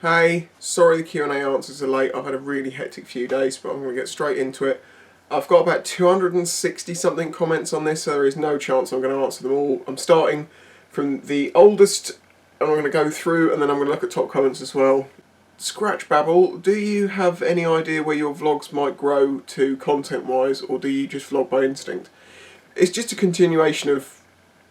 Hey, sorry the Q&A answers are late. I've had a really hectic few days, but I'm going to get straight into it. I've got about 260 something comments on this, so there is no chance I'm going to answer them all. I'm starting from the oldest, and I'm going to go through, and then I'm going to look at top comments as well. Scratch Babble, do you have any idea where your vlogs might grow to content-wise, or do you just vlog by instinct? It's just a continuation of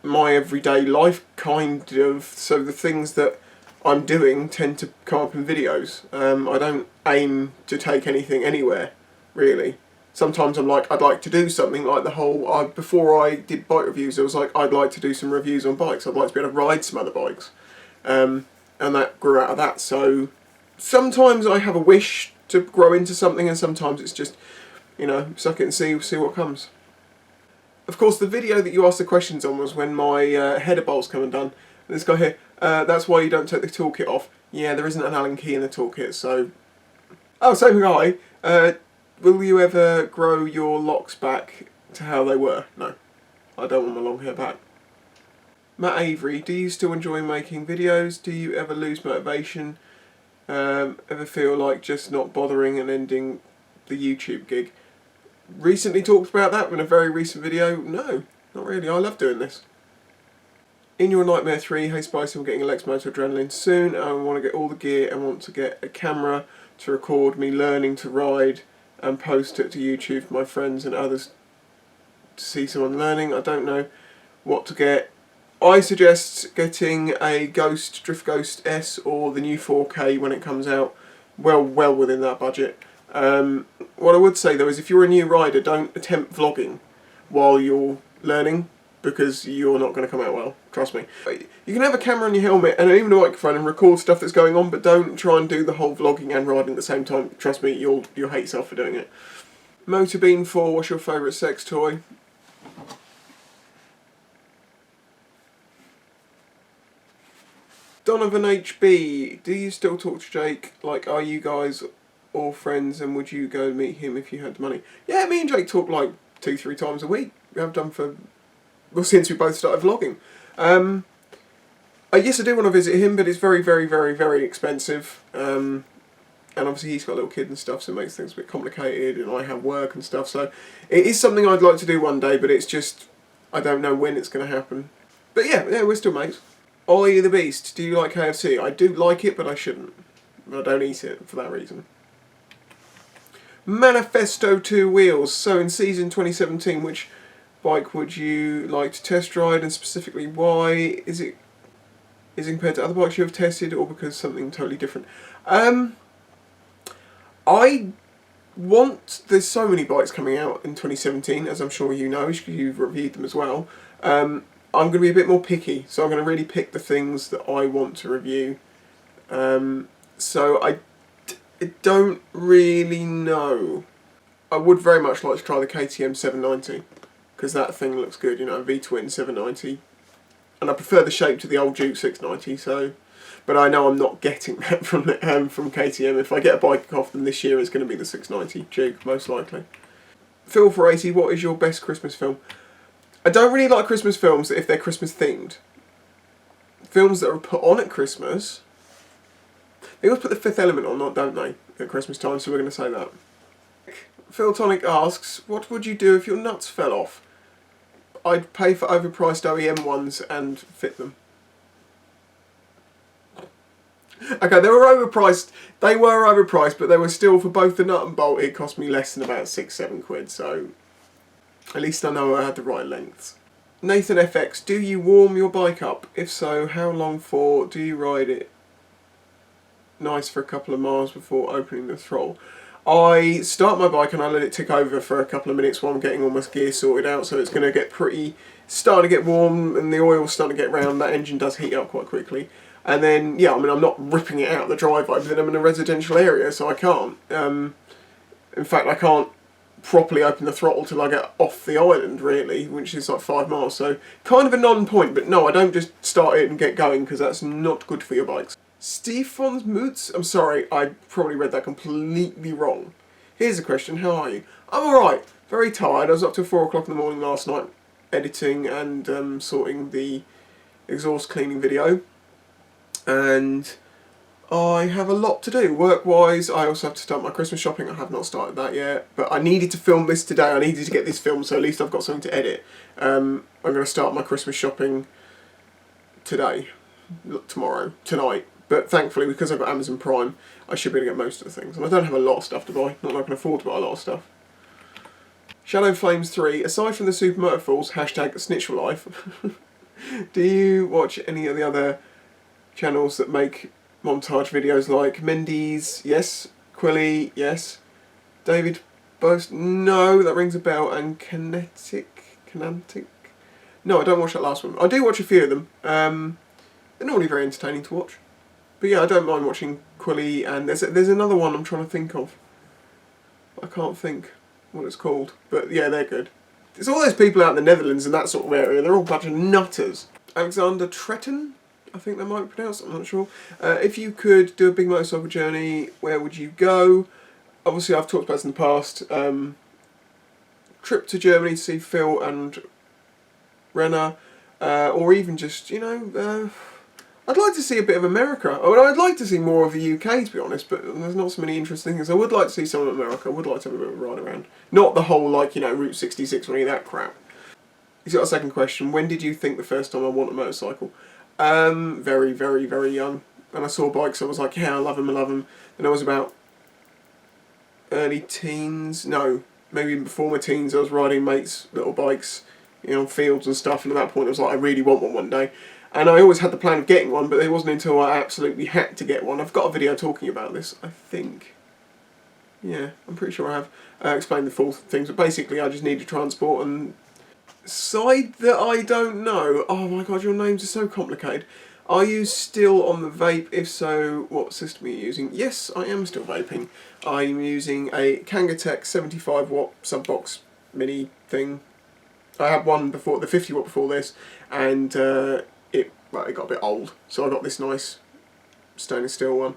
my everyday life, kind of, so the things that I'm doing tend to come up in videos. I don't aim to take anything anywhere, really. Sometimes I'm like, I'd like to do something like the whole, before I did bike reviews, I was like, I'd like to do some reviews on bikes. I'd like to be able to ride some other bikes. And that grew out of that. So sometimes I have a wish to grow into something, and sometimes it's just, you know, suck it and see what comes. Of course, the video that you asked the questions on was when my header bolts come undone. This guy here, that's why you don't take the toolkit off. Yeah, there isn't an Allen key in the toolkit, so... Oh, same guy. Will you ever grow your locks back to how they were? No. I don't want my long hair back. Matt Avery, do you still enjoy making videos? Do you ever lose motivation? Ever feel like just not bothering and ending the YouTube gig? Recently talked about that in a very recent video. No, not really. I love doing this. In Your Nightmare 3, hey Spicy, I'm getting a Lex Motor Adrenaline soon. I want to get all the gear and want to get a camera to record me learning to ride and post it to YouTube for my friends and others to see someone learning. I don't know what to get. I suggest getting a Drift Ghost S or the new 4K when it comes out, well within that budget. What I would say though is if you're a new rider, don't attempt vlogging while you're learning, because you're not going to come out well, trust me. You can have a camera on your helmet and even a microphone and record stuff that's going on, but don't try and do the whole vlogging and riding at the same time. Trust me, you'll hate yourself for doing it. Motorbean 4, what's your favourite sex toy? Donovan HB, do you still talk to Jake? Like, are you guys all friends, and would you go meet him if you had the money? Yeah, me and Jake talk like 2-3 times a week. We have done for... well, since we both started vlogging. Yes, I do want to visit him, but it's very expensive. And obviously he's got a little kid and stuff, so it makes things a bit complicated, and I have work and stuff, so it is something I'd like to do one day, but it's just, I don't know when it's going to happen. But yeah, we're still mates. Ollie the Beast, do you like KFC? I do like it, but I shouldn't. I don't eat it for that reason. Manifesto 2 Wheels, so in season 2017, which bike would you like to test ride, and specifically why? Is it compared to other bikes you have tested, or because something totally different? There's so many bikes coming out in 2017, as I'm sure you know, because you've reviewed them as well. I'm going to be a bit more picky, so I'm going to really pick the things that I want to review. So I don't really know. I would very much like to try the KTM 790. Because that thing looks good, you know, V-twin 790. And I prefer the shape to the old Duke 690, so... but I know I'm not getting that from KTM. If I get a bike off them this year, it's going to be the 690 Duke, most likely. Phil480, what is your best Christmas film? I don't really like Christmas films if they're Christmas themed. Films that are put on at Christmas... they always put The Fifth Element on, don't they, at Christmas time, so we're going to say that. Phil Tonic asks, what would you do if your nuts fell off? I'd pay for overpriced OEM ones and fit them. Okay, they were overpriced, but they were still, for both the nut and bolt, it cost me less than about 6-7 quid, so at least I know I had the right lengths. Nathan FX, do you warm your bike up? If so, how long for? Do you ride it nice for a couple of miles before opening the throttle? I start my bike and I let it tick over for a couple of minutes while I'm getting all my gear sorted out, so it's going to get starting to get warm, and the oil's starting to get round. That engine does heat up quite quickly. And then, yeah, I mean, I'm not ripping it out the driveway, but then I'm in a residential area, so I can't. In fact, I can't properly open the throttle till I get off the island, really, which is like 5 miles, so kind of a non-point, but no, I don't just start it and get going, because that's not good for your bikes. Steve Fon's Moots? I'm sorry, I probably read that completely wrong. Here's a question, how are you? I'm alright, very tired. I was up till 4 o'clock in the morning last night editing and sorting the exhaust cleaning video. And I have a lot to do work-wise. I also have to start my Christmas shopping. I have not started that yet, but I needed to film this today. I needed to get this filmed, so at least I've got something to edit. I'm going to start my Christmas shopping today, tomorrow, tonight. But thankfully, because I've got Amazon Prime, I should be able to get most of the things. And I don't have a lot of stuff to buy. Not that I can afford to buy a lot of stuff. Shadow Flames 3, aside from the Super Motorfalls, hashtag Snitch for Life, do you watch any of the other channels that make montage videos like Mendy's? Yes. Quilly? Yes. David Boast? No, that rings a bell. And Canantic? No, I don't watch that last one. I do watch a few of them. They're normally very entertaining to watch. But yeah, I don't mind watching Quilly, and there's another one I'm trying to think of. I can't think what it's called. But yeah, they're good. There's all those people out in the Netherlands and that sort of area. They're all a bunch of nutters. Alexander Tretton, I think that might be pronounced, I'm not sure. If you could do a big motorcycle journey, where would you go? Obviously, I've talked about this in the past. Trip to Germany to see Phil and Renner, or even just, you know, I'd like to see a bit of America. I mean, I'd like to see more of the UK, to be honest, but there's not so many interesting things. I would like to see some of America. I would like to have a bit of a ride around. Not the whole, like, you know, Route 66 or any of that crap. He's got a second question. When did you think the first time I want a motorcycle? Very, very, very young. And I saw bikes, I was like, yeah, I love them, I love them. And I was about early teens. No, maybe even before my teens, I was riding mates' little bikes, you know, fields and stuff. And at that point, I was like, I really want one day. And I always had the plan of getting one, but it wasn't until I absolutely had to get one. I've got a video talking about this, I think. Yeah, I'm pretty sure I have explained the full things. But basically, I just needed transport. And side that I don't know. Oh my god, your names are so complicated. Are you still on the vape? If so, what system are you using? Yes, I am still vaping. I'm using a Kangatech 75 watt sub-box mini thing. I had one before, the 50 watt before this, and it got a bit old, so I got this nice stainless steel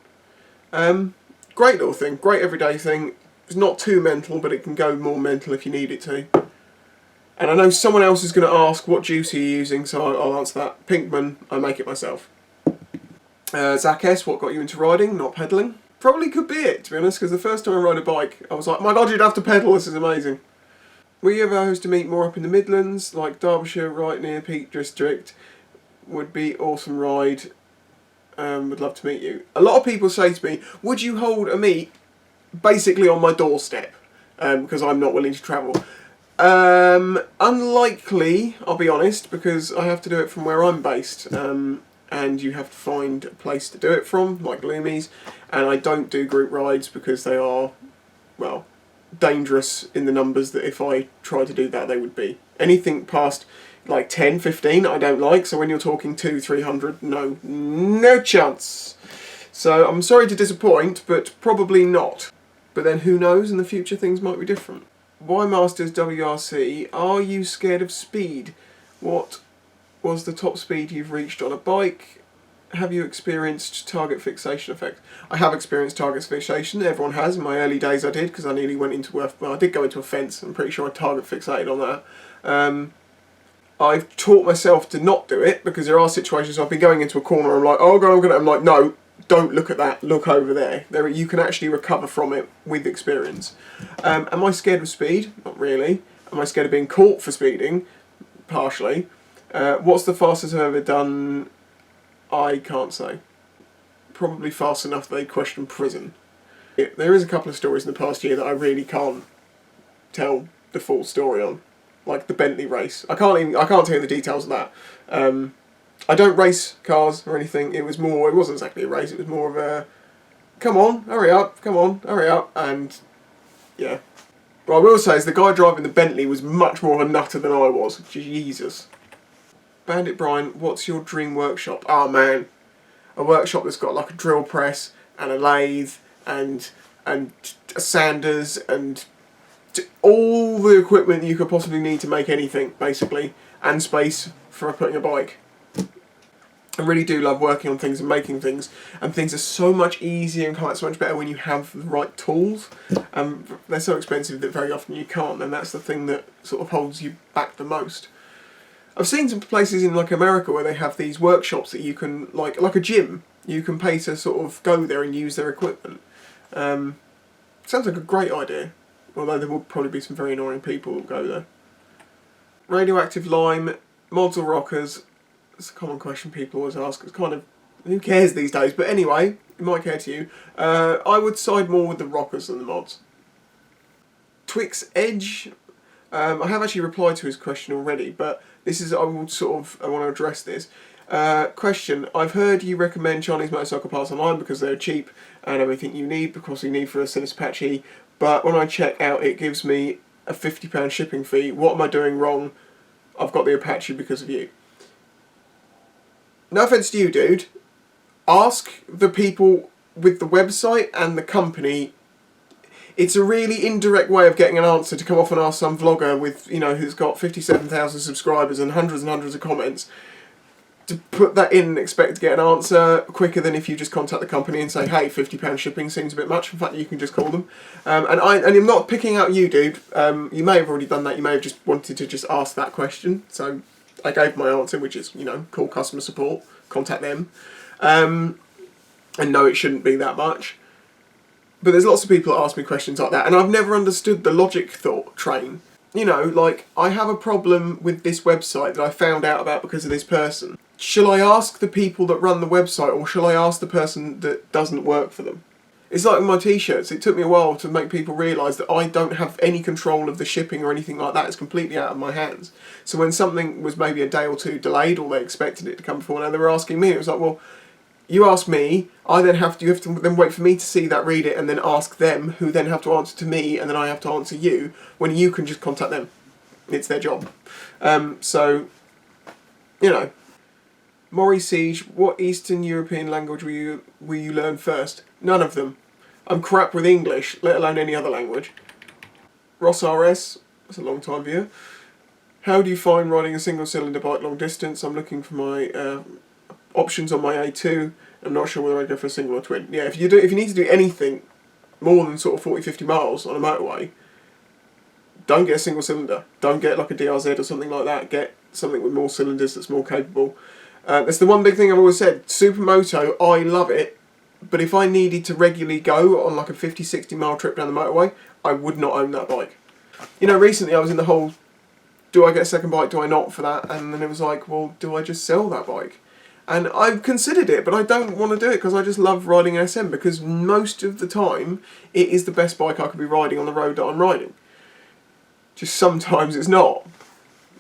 one. Great little thing, great everyday thing. It's not too mental, but it can go more mental if you need it to. And I know someone else is going to ask what juice are you using, so I'll answer that. Pinkman, I make it myself. Zach S, what got you into riding, not pedalling? Probably could be it, to be honest, because the first time I rode a bike, I was like, my god, you'd have to pedal, this is amazing. Will you ever host a meet more up in the Midlands, like Derbyshire, right near Peak District? Would be awesome ride. Would love to meet you. A lot of people say to me, would you hold a meet basically on my doorstep? Because I'm not willing to travel. Unlikely, I'll be honest, because I have to do it from where I'm based. And you have to find a place to do it from, like Loomies. And I don't do group rides because they are, well, dangerous in the numbers that if I try to do that they would be. Anything past like 10, 15 I don't like, so when you're talking 200, 300, no chance. So I'm sorry to disappoint, but probably not. But then who knows, in the future things might be different. Why Masters WRC, are you scared of speed? What was the top speed you've reached on a bike? Have you experienced target fixation effect? I have experienced target fixation, everyone has. In my early days I did, because I nearly went into I did go into a fence. I'm pretty sure I target fixated on that. I've taught myself to not do it, because there are situations I've been going into a corner, I'm like, oh god, I'm like, no, don't look at that, look over there. You can actually recover from it with experience. Am I scared of speed? Not really. Am I scared of being caught for speeding? Partially. What's the fastest I've ever done? I can't say. Probably fast enough that they question prison. There is a couple of stories in the past year that I really can't tell the full story on. Like the Bentley race. I can't tell you the details of that. I don't race cars or anything. It wasn't exactly a race, it was more of a, come on, hurry up, and yeah. What I will say is the guy driving the Bentley was much more of a nutter than I was. Jesus. Bandit Brian, what's your dream workshop? Oh man, a workshop that's got like a drill press and a lathe and sanders and all the equipment you could possibly need to make anything, basically, and space for putting a bike. I really do love working on things and making things, and things are so much easier and come out so much better when you have the right tools. They're so expensive that very often you can't, and that's the thing that sort of holds you back the most. I've seen some places in like America where they have these workshops that you can, like a gym, You can pay to sort of go there and use their equipment. Sounds like a great idea, although there will probably be some very annoying people who go there. Radioactive lime, mods or rockers? It's a common question people always ask. It's kind of, who cares these days? But anyway, it might care to you. I would side more with the rockers than the mods. Twix Edge. I have actually replied to his question already, but this is, I want to address this. Question, I've heard you recommend Chinese motorcycle parts online because they're cheap and everything you need, because you need for a Sinus Apache, but when I check out it gives me a £50 shipping fee. What am I doing wrong? I've got the Apache because of you. No offence to you, dude. Ask the people with the website and the company. It's a really indirect way of getting an answer to come off and ask some vlogger with, you know, who's got 57,000 subscribers and hundreds of comments, to put that in and expect to get an answer quicker than if you just contact the company and say, hey, £50 shipping seems a bit much. In fact, you can just call them. And I'm not picking out you, dude. You may have already done that. You may have just wanted to just ask that question. So I gave my answer, which is, you know, call customer support, contact them. And no, it shouldn't be that much. But there's lots of people that ask me questions like that, and I've never understood the logic thought train. You know, like, I have a problem with this website that I found out about because of this person. Shall I ask the people that run the website, or shall I ask the person that doesn't work for them? It's like with my t-shirts. It took me a while to make people realise that I don't have any control of the shipping or anything like that. It's completely out of my hands. So when something was maybe a day or two delayed, or they expected it to come before now, they were asking me. It was like, well, you ask me, you have to then wait for me to see that, read it, and then ask them, who then have to answer to me, and then I have to answer you, when you can just contact them. It's their job. So, you know. Mori Siege, what Eastern European language will you learn first? None of them. I'm crap with English, let alone any other language. Ross RS, that's a long time viewer. How do you find riding a single cylinder bike long distance? I'm looking for my options on my A2. I'm not sure whether I'd go for a single or twin. Yeah, if you need to do anything more than sort of 40-50 miles on a motorway, don't get a single cylinder. Don't get like a DRZ or something like that. Get something with more cylinders that's more capable. That's the one big thing I've always said. Supermoto, I love it, but if I needed to regularly go on like a 50-60 mile trip down the motorway, I would not own that bike. You know, recently I was in the whole, do I get a second bike, do I not for that? And then it was like, well, do I just sell that bike? And I've considered it, but I don't want to do it because I just love riding an SM, because most of the time it is the best bike I could be riding on the road that I'm riding. Just sometimes it's not.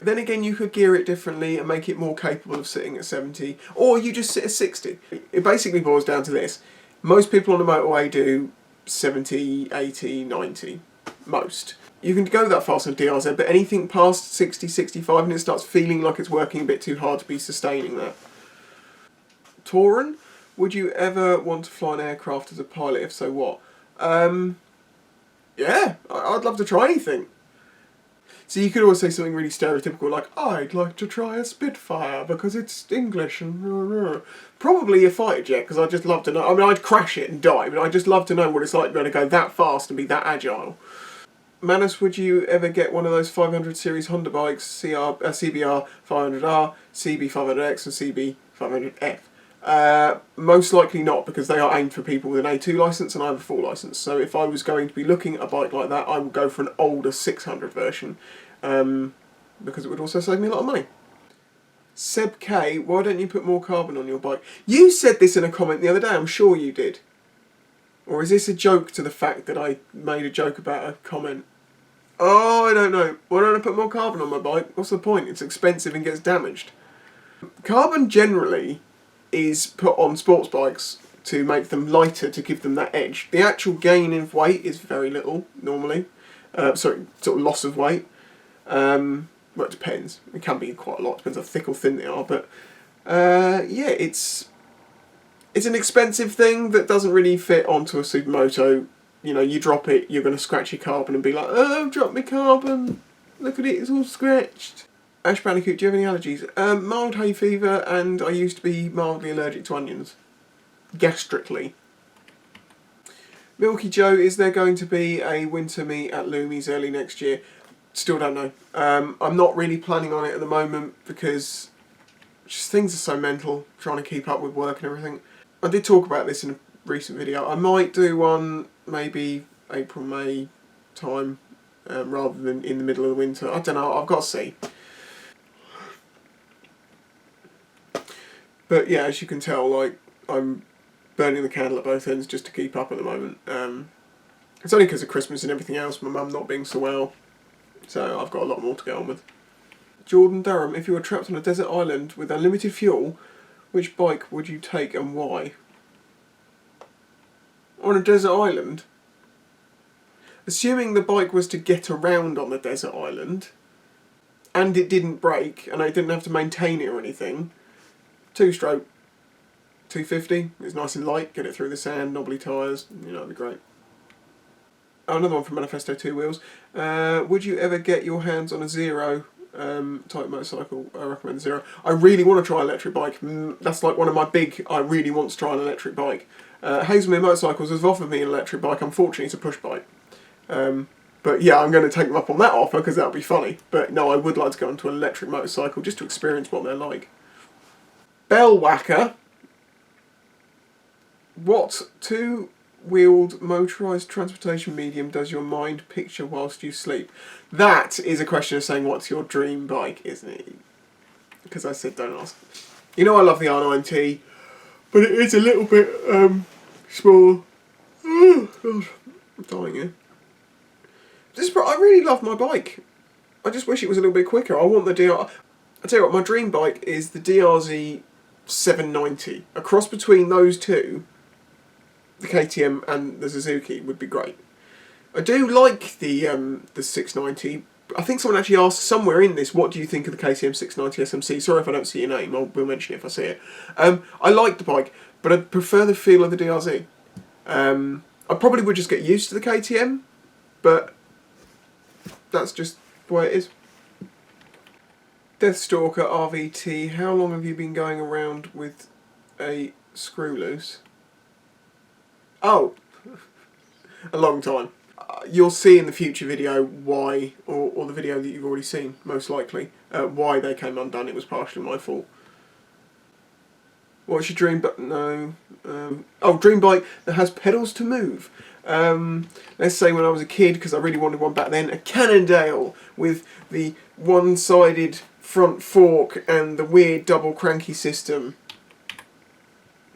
Then again, you could gear it differently and make it more capable of sitting at 70, or you just sit at 60. It basically boils down to this. Most people on the motorway do 70, 80, 90, most. You can go that fast on DRZ, but anything past 60, 65 and it starts feeling like it's working a bit too hard to be sustaining that. Tauren, would you ever want to fly an aircraft as a pilot? If so, what? Yeah, I'd love to try anything. So you could always say something really stereotypical like, I'd like to try a Spitfire because it's English and... Probably a fighter jet, because I'd just love to know. I mean, I'd crash it and die, but I'd just love to know what it's like to be able to go that fast and be that agile. Manus, would you ever get one of those 500 series Honda bikes, CBR 500R, CB 500X and CB 500F? Most likely not, because they are aimed for people with an A2 licence and I have a full licence. So if I was going to be looking at a bike like that, I would go for an older 600 version, because it would also save me a lot of money. Seb K, why don't you put more carbon on your bike? You said this in a comment the other day, I'm sure you did. Or is this a joke to the fact that I made a joke about a comment? Oh, I don't know. Why don't I put more carbon on my bike? What's the point? It's expensive and gets damaged. Carbon generally is put on sports bikes to make them lighter, to give them that edge. The actual gain in weight is very little, normally. Sorry, sort of loss of weight. Well, it depends. It can be quite a lot. Depends how thick or thin they are. But, yeah, it's an expensive thing that doesn't really fit onto a supermoto. You know, you drop it, you're going to scratch your carbon and be like, oh, I've dropped my carbon. Look at it, it's all scratched. Ash Bandicoot, do you have any allergies? Mild hay fever, and I used to be mildly allergic to onions. Gastrically. Milky Joe, is there going to be a winter meet at Loomies early next year? Still don't know. I'm not really planning on it at the moment because just things are so mental, trying to keep up with work and everything. I did talk about this in a recent video. I might do one maybe April, May time, rather than in the middle of the winter. I don't know, I've got to see. But yeah, as you can tell, like, I'm burning the candle at both ends just to keep up at the moment. It's only because of Christmas and everything else, my mum not being so well, so I've got a lot more to get on with. Jordan Durham, if you were trapped on a desert island with unlimited fuel, which bike would you take and why? On a desert island? Assuming the bike was to get around on the desert island, and it didn't break, and I didn't have to maintain it or anything, 2-stroke 250, it's nice and light, get it through the sand, knobbly tyres, you know, it'd be great. Oh, another one from Manifesto 2 Wheels. Would you ever get your hands on a Zero type motorcycle? I recommend Zero. I really want to try an electric bike. That's like one of my big, I really want to try an electric bike. Hazelmere Motorcycles has offered me an electric bike. Unfortunately, it's a push bike. But yeah, I'm going to take them up on that offer because that would be funny. But no, I would like to go onto an electric motorcycle just to experience what they're like. Bellwhacker. What two-wheeled motorised transportation medium does your mind picture whilst you sleep? That is a question of saying what's your dream bike, isn't it? Because I said don't ask. You know I love the R9T, but it is a little bit small. Oh, God. I'm dying here. I really love my bike. I just wish it was a little bit quicker. I want the DR... I tell you what, my dream bike is the DRZ400SM. A cross between those two, the KTM and the Suzuki, would be great. I do like the 690. I think someone actually asked somewhere in this, what do you think of the KTM 690 SMC? Sorry if I don't see your name, we'll mention it if I see it. I like the bike, but I prefer the feel of the DRZ. I probably would just get used to the KTM, but that's just the way it is. Deathstalker RVT, how long have you been going around with a screw loose? Oh, a long time. You'll see in the future video why, or the video that you've already seen, most likely, why they came undone. It was partially my fault. What's your dream bike? No. Oh, dream bike that has pedals to move. Let's say when I was a kid, because I really wanted one back then, a Cannondale with the one-sided front fork and the weird double cranky system.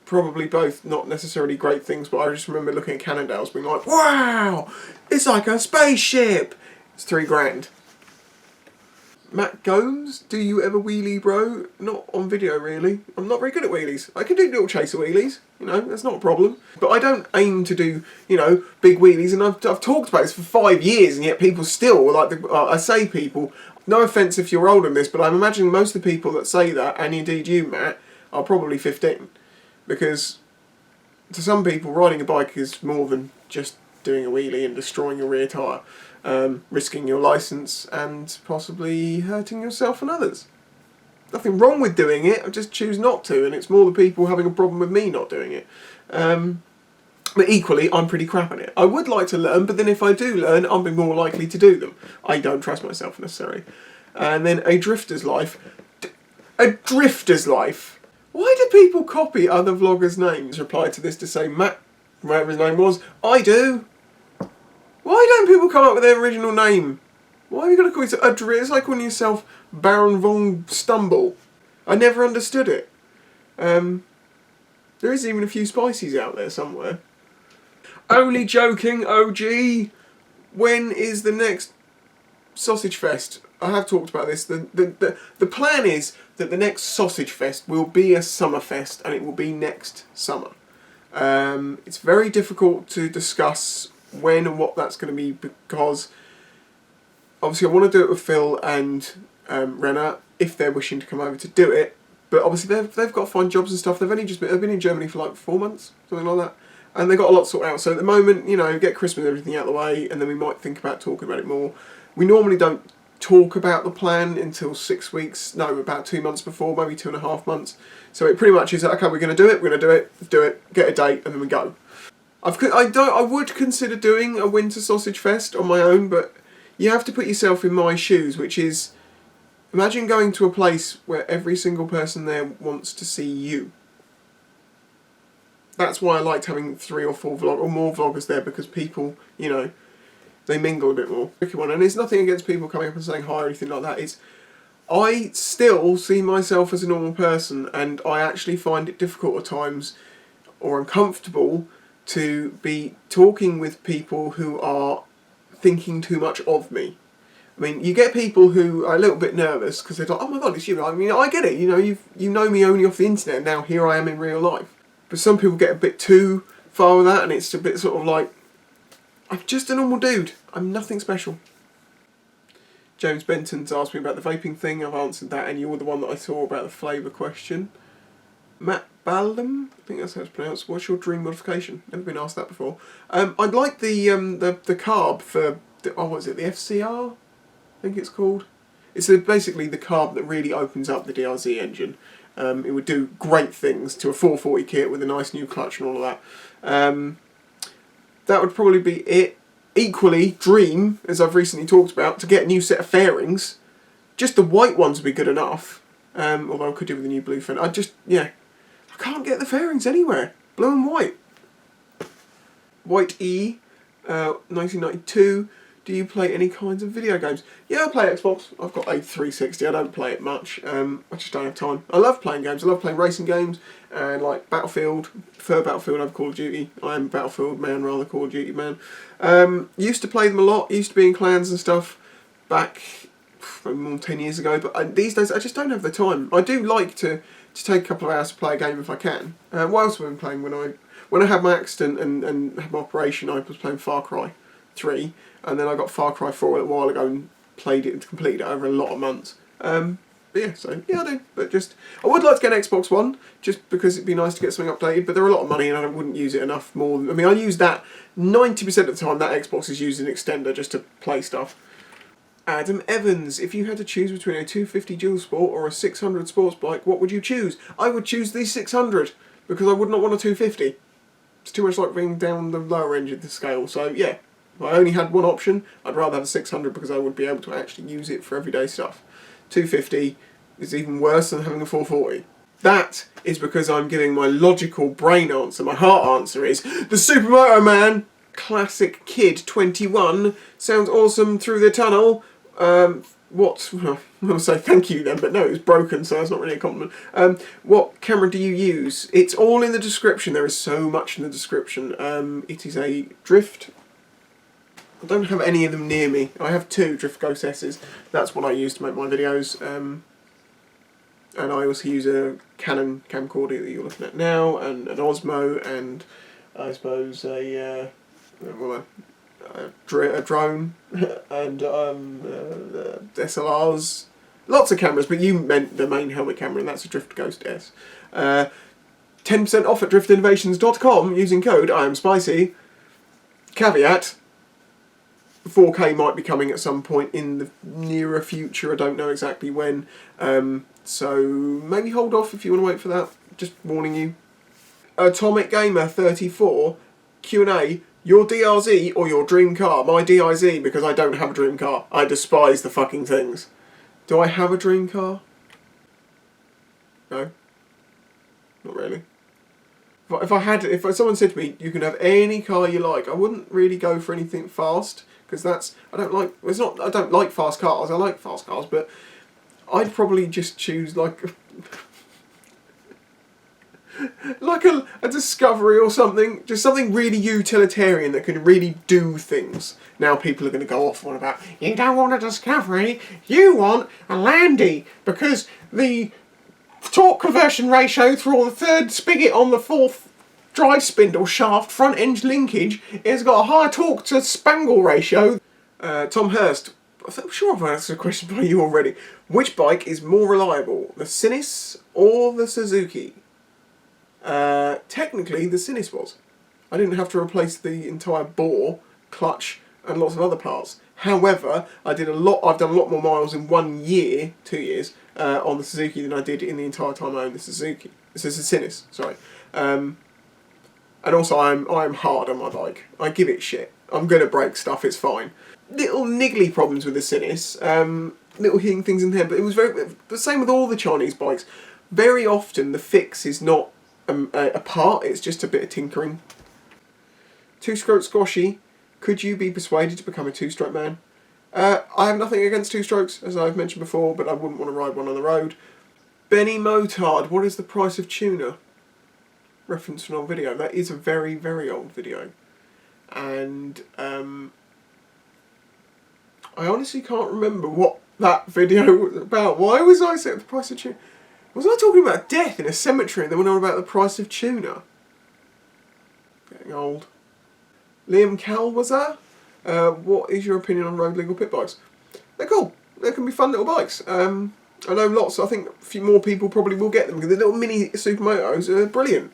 Probably both not necessarily great things, but I just remember looking at Cannondales being like, wow, it's like a spaceship. It's $3 grand. Matt Gomes, do you ever wheelie, bro? Not on video, really. I'm not very good at wheelies. I can do little chaser wheelies, you know, that's not a problem. But I don't aim to do, you know, big wheelies, and I've talked about this for 5 years, and yet people still, like, I say people, no offence if you're older than this, but I'm imagining most of the people that say that, and indeed you, Matt, are probably 15. Because to some people, riding a bike is more than just doing a wheelie and destroying your rear tyre. Risking your licence and possibly hurting yourself and others. Nothing wrong with doing it, I just choose not to, and it's more the people having a problem with me not doing it. But equally, I'm pretty crap at it. I would like to learn, but then if I do learn, I'll be more likely to do them. I don't trust myself necessarily. And then A Drifter's Life. A Drifter's Life? Why do people copy other vloggers' names? Replied to this to say Matt, whatever his name was, I do. Why don't people come up with their original name? Why are you going to call yourself a Drifter? It's like calling yourself Baron von Stumble. I never understood it. There is even a few Spicies out there somewhere. Only joking, OG. When is the next Sausage Fest? I have talked about this. The plan is that the next Sausage Fest will be a summer fest, and it will be next summer. It's very difficult to discuss when and what that's going to be, because obviously I want to do it with Phil and Renner if they're wishing to come over to do it, but obviously they've got to find jobs and stuff. They've been in Germany for like 4 months, something like that, and they've got a lot sorted out. So at the moment, you know, get Christmas and everything out of the way, and then we might think about talking about it more. We normally don't talk about the plan until 6 weeks, no, about 2 months before, maybe 2.5 months. So it pretty much is, okay, we're going to do it, get a date, and then we go. I would consider doing a winter sausage fest on my own, but you have to put yourself in my shoes, which is, imagine going to a place where every single person there wants to see you. that's why I liked having 3 or 4 or more vloggers there, because people, you know, they mingle a bit more. Tricky one, and it's nothing against people coming up and saying hi or anything like that. It's, I still see myself as a normal person, and I actually find it difficult at times, or uncomfortable, to be talking with people who are thinking too much of me. I mean, you get people who are a little bit nervous because they're like, oh my god, it's you. I mean, I get it, you know, you know me only off the internet, now here I am in real life. But some people get a bit too far with that, and it's a bit sort of like, I'm just a normal dude, I'm nothing special. James Benton's asked me about the vaping thing, I've answered that, and you're the one that I saw about the flavour question. Matt Baldum, I think that's how it's pronounced. What's your dream modification? Never been asked that before. I'd like the carb for, what is it, the FCR? I think it's called. It's basically the carb that really opens up the DRZ engine. It would do great things to a 440 kit with a nice new clutch and all of that. That would probably be it. Equally, dream, as I've recently talked about, to get a new set of fairings. Just the white ones would be good enough. Although I could do with a new blue fairing. I can't get the fairings anywhere. Blue and white. White E, 1992. Do you play any kinds of video games? Yeah, I play Xbox. I've got a 360. I don't play it much. I just don't have time. I love playing games. I love playing racing games, and like Battlefield. Prefer Battlefield over Call of Duty. I'm a Battlefield man rather than Call of Duty man. Used to play them a lot. Used to be in clans and stuff back more than 10 years ago. But these days I just don't have the time. I do like to take a couple of hours to play a game if I can. What else have I been playing? When I had my accident and had my operation, I was playing Far Cry 3. And then I got Far Cry 4 a little while ago and played it and completed it over a lot of months. But yeah, so yeah, I do. But I would like to get an Xbox One, just because it'd be nice to get something updated, but they're a lot of money and I wouldn't use it enough more. I mean, I use that 90% of the time. That Xbox is used an extender just to play stuff. Adam Evans, if you had to choose between a 250 dual sport or a 600 sports bike, what would you choose? I would choose the 600, because I would not want a 250. It's too much like being down the lower end of the scale, so yeah. If I only had one option, I'd rather have a 600 because I would be able to actually use it for everyday stuff. 250 is even worse than having a 440. That is because I'm giving my logical brain answer. My heart answer is the Supermoto Man Classic Kid 21 sounds awesome through the tunnel. What? Well, I'll say thank you then, but no, it was broken, so that's not really a compliment. What camera do you use? It's all in the description. There is so much in the description. It is a Drift. I don't have any of them near me. I have 2 Drift Ghost S's. That's what I use to make my videos. And I also use a Canon camcorder that you're looking at now, and an Osmo, and I suppose a drone, and SLRs. Lots of cameras, but you meant the main helmet camera, and that's a Drift Ghost S. 10% off at driftinnovations.com using code IamSpicy. Caveat: 4K might be coming at some point in the nearer future. I don't know exactly when. So maybe hold off if you want to wait for that. Just warning you. Atomic Gamer 34 Q&A. Your DRZ or your dream car? My DIZ, because I don't have a dream car. I despise the fucking things. Do I have a dream car? No. Not really. If someone said to me, you can have any car you like, I wouldn't really go for anything fast. Because I don't like fast cars, I like fast cars, but I'd probably just choose like a Discovery or something, just something really utilitarian that can really do things. Now people are going to go off on about, you don't want a Discovery, you want a Landy, because the torque conversion ratio through the 3rd spigot on the 4th drive spindle shaft front end linkage has got a higher torque to spangle ratio. Tom Hurst, I'm sure I've answered a question by you already. Which bike is more reliable, the Sinis or the Suzuki? Technically the Sinis was. I didn't have to replace the entire bore, clutch and lots of other parts. However, I've done a lot more miles in 1 year, 2 years, on the Suzuki than I did in the entire time I owned the Suzuki. This is a Sinis, sorry. And also I'm hard on my bike. I give it shit. I'm gonna break stuff, it's fine. Little niggly problems with the Sinis, little hitting things in the head, but it was the same with all the Chinese bikes. Very often the fix is not apart, it's just a bit of tinkering. Two-stroke squashy, could you be persuaded to become a two-stroke man? I have nothing against two-strokes, as I've mentioned before, but I wouldn't want to ride one on the road. Benny Motard, what is the price of tuna? Reference to an old video. That is a very, very old video. And I honestly can't remember what that video was about. Why was I saying the price of tuna? Was I talking about death in a cemetery and then went on about the price of tuna? Getting old. Liam Cal was that? What is your opinion on road legal pit bikes? They're cool. They can be fun little bikes. I know lots. I think a few more people probably will get them because the little mini supermotos are brilliant.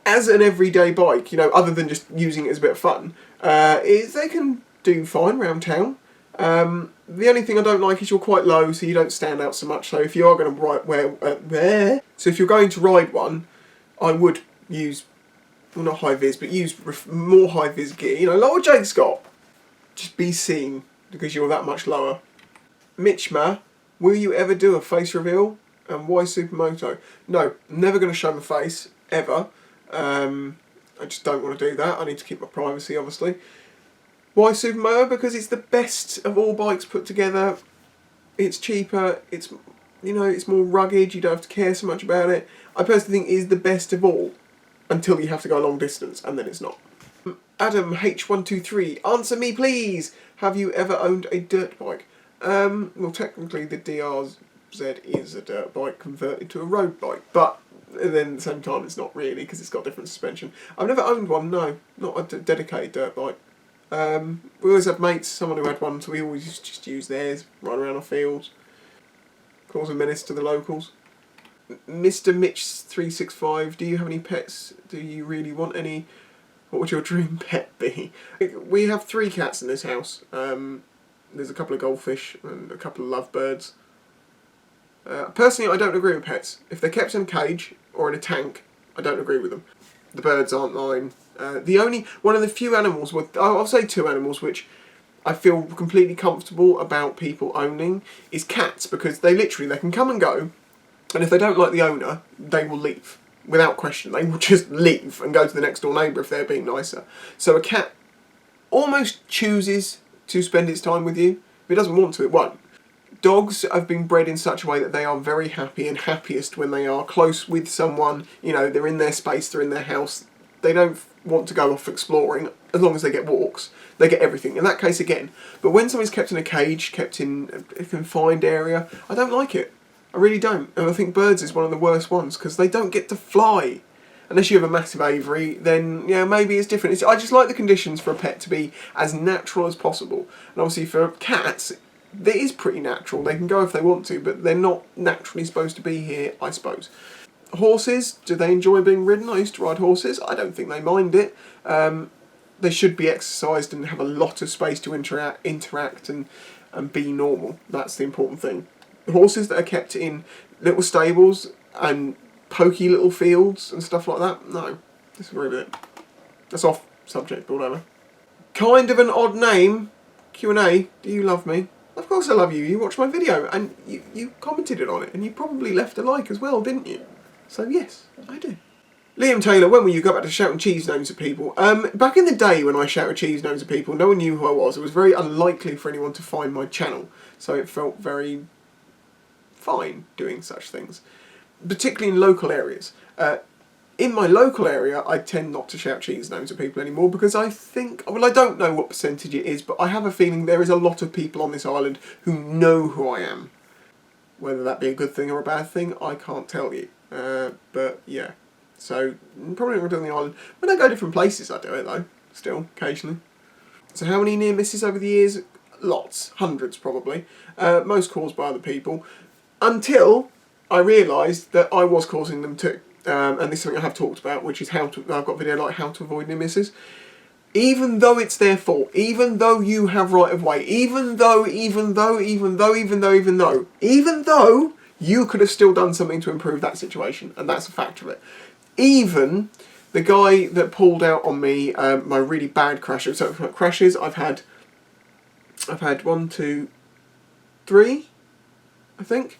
As an everyday bike, you know, other than just using it as a bit of fun, they can do fine around town. The only thing I don't like is you're quite low, so you don't stand out so much. So if you are going to if you're going to ride one, I would use, well, not high vis, but use more high vis gear. You know, like what Jake's got. Just be seen because you're that much lower. Mitchma, will you ever do a face reveal? And why Supermoto? No, I'm never going to show my face ever. I just don't want to do that. I need to keep my privacy, obviously. Why Supermoto? Because it's the best of all bikes put together. It's cheaper. It's, you know, it's more rugged. You don't have to care so much about it. I personally think it is the best of all until you have to go a long distance, and then it's not. Adam H123, answer me please. Have you ever owned a dirt bike? Well, technically the DRZ is a dirt bike converted to a road bike, but then at the same time it's not really because it's got different suspension. I've never owned one, no, not a dedicated dirt bike. We always had mates, someone who had one, so we always just use theirs, ride around our fields, cause a menace to the locals. Mr. Mitch365, do you have any pets? Do you really want any? What would your dream pet be? We have 3 cats in this house. There's a couple of goldfish and a couple of lovebirds. Personally, I don't agree with pets. If they're kept in a cage or in a tank, I don't agree with them. The birds aren't mine. One of the few animals, I'll say 2 animals, which I feel completely comfortable about people owning, is cats, because they can come and go, and if they don't like the owner, they will leave. Without question, they will just leave and go to the next door neighbour if they're being nicer. So a cat almost chooses to spend its time with you. If it doesn't want to, it won't. Dogs have been bred in such a way that they are very happy and happiest when they are close with someone. You know, they're in their space, they're in their house. They don't want to go off exploring as long as they get walks. They get everything. In that case, again. But when somebody's kept in a cage, kept in a confined area, I don't like it. I really don't. And I think birds is one of the worst ones because they don't get to fly. Unless you have a massive aviary, then yeah, maybe it's different. I just like the conditions for a pet to be as natural as possible. And obviously for cats, it is pretty natural. They can go if they want to, but they're not naturally supposed to be here, I suppose. Horses, do they enjoy being ridden? I used to ride horses. I don't think they mind it. They should be exercised and have a lot of space to interact and be normal. That's the important thing. The horses that are kept in little stables and pokey little fields and stuff like that, no, disagree with it. That's off subject, but whatever. Kind of an odd name, Q&A, do you love me? Of course I love you, you watched my video and you commented on it and you probably left a like as well, didn't you? So yes, I do. Liam Taylor, when will you go back to shouting cheese names at people? Back in the day when I shouted cheese names at people, no one knew who I was. It was very unlikely for anyone to find my channel, so it felt very fine doing such things, particularly in local areas. In my local area, I tend not to shout cheese names at people anymore because I think, well, I don't know what percentage it is, but I have a feeling there is a lot of people on this island who know who I am. Whether that be a good thing or a bad thing, I can't tell you. But yeah, so probably not doing the island. When I go different places, I do it though, still, occasionally. So how many near misses over the years? Lots, hundreds probably. Most caused by other people. Until I realised that I was causing them too. And this is something I have talked about, which is I've got a video like how to avoid near misses. Even though it's their fault, even though you have right of way, even though you could have still done something to improve that situation, and that's a fact of it. Even the guy that pulled out on me, my really bad crashes. So crashes, I've had 1, 2, 3, I think.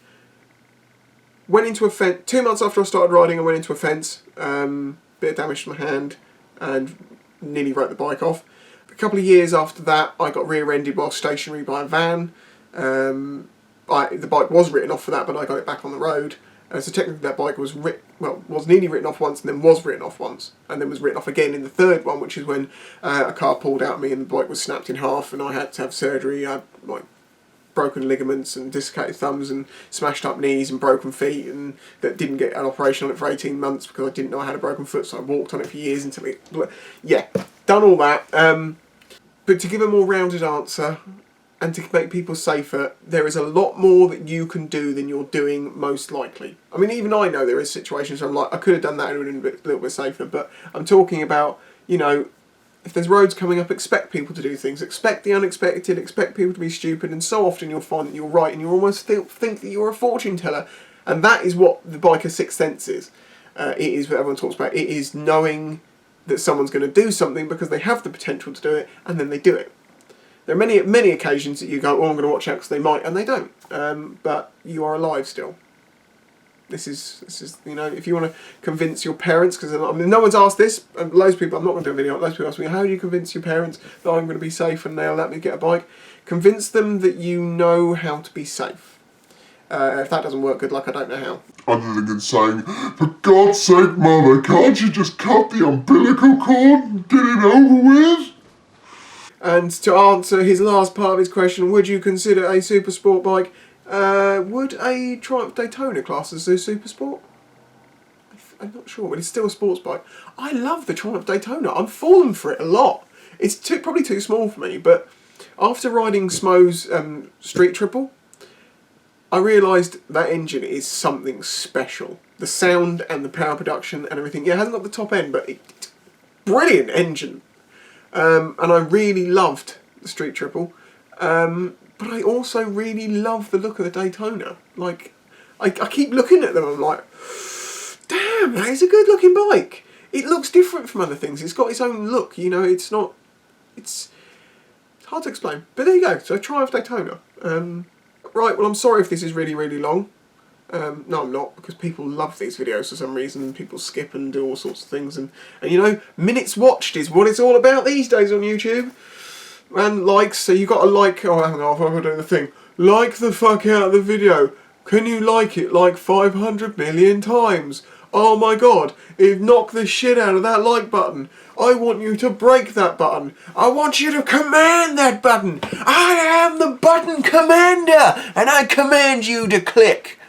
Went into a fence, 2 months after I started riding, I went into a fence, bit of damage to my hand, and nearly wrote the bike off. A couple of years after that, I got rear-ended while stationary by a van. The bike was written off for that, but I got it back on the road. So technically that bike was nearly written off once, and then was written off once, and then was written off again in the third one, which is when a car pulled out of me and the bike was snapped in half, and I had to have surgery. I had like broken ligaments and dislocated thumbs and smashed up knees and broken feet, and that didn't get an operation on it for 18 months because I didn't know I had a broken foot, so I walked on it for years until it... Yeah, done all that. But to give a more rounded answer, and to make people safer, there is a lot more that you can do than you're doing most likely. I mean, even I know there is situations where I'm like, I could have done that and it would have been a little bit safer, but I'm talking about, you know, if there's roads coming up, expect people to do things, expect the unexpected, expect people to be stupid, and so often you'll find that you're right and you almost think that you're a fortune teller. And that is what the biker's sixth sense is. It is what everyone talks about. It is knowing that someone's going to do something because they have the potential to do it, and then they do it. There are many occasions that you go, oh, I'm going to watch out because they might, and they don't. But you are alive still. This is, you know, if you want to convince your parents, because I mean, no one's asked this, and loads of people, I'm not going to do a video, loads of people ask me, how do you convince your parents that I'm going to be safe and they'll let me get a bike? Convince them that you know how to be safe. If that doesn't work, good luck, I don't know how. Other than saying, for God's sake, Mother, can't you just cut the umbilical cord and get it over with? And to answer his last part of his question, would you consider a super sport bike? Would a Triumph Daytona class as a super sport? I'm not sure, but it's still a sports bike. I love the Triumph Daytona. I'm falling for it a lot. It's probably too small for me, but after riding Smo's Street Triple, I realised that engine is something special. The sound and the power production and everything. Yeah, it hasn't got the top end, but it's brilliant engine. And I really loved the Street Triple. But I also really love the look of the Daytona. Like, I keep looking at them, I'm like, damn, that is a good looking bike. It looks different from other things. It's got its own look, you know, it's hard to explain. But there you go, so Triumph Daytona. Right, well, I'm sorry if this is really, really long. No, I'm not, because people love these videos for some reason. People skip and do all sorts of things. And you know, minutes watched is what it's all about these days on YouTube. And likes, so you got to like, oh hang on, I'm doing the thing. Like the fuck out of the video. Can you like it like 500 million times? Oh my god, it knocked the shit out of that like button. I want you to break that button. I want you to command that button. I am the button commander, and I command you to click.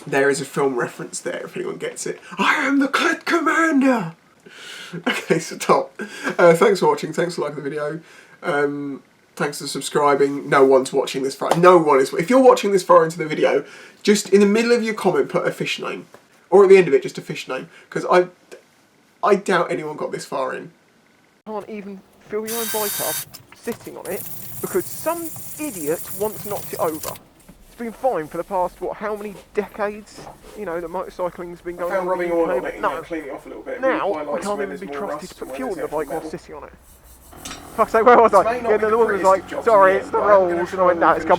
There is a film reference there if anyone gets it. I am the click commander. Okay, so top. Thanks for watching, thanks for liking the video. Thanks for subscribing. No one's watching this far. No one is. If you're watching this far into the video, just in the middle of your comment put a fish name. Or at the end of it, just a fish name. Because I doubt anyone got this far in. Can't even fill your own bike up sitting on it because some idiot once knocked it over. It's been fine for the past, what, how many decades? You know, that motorcycling's been going on. Rubbing oil on it, no. Clean it off a little bit. Now, I can't even be trusted to put fuel in the bike while sitting on it. Fuck's sake, where was I? Yeah, the woman was like, sorry, it's the rolls, and I went, no, it's come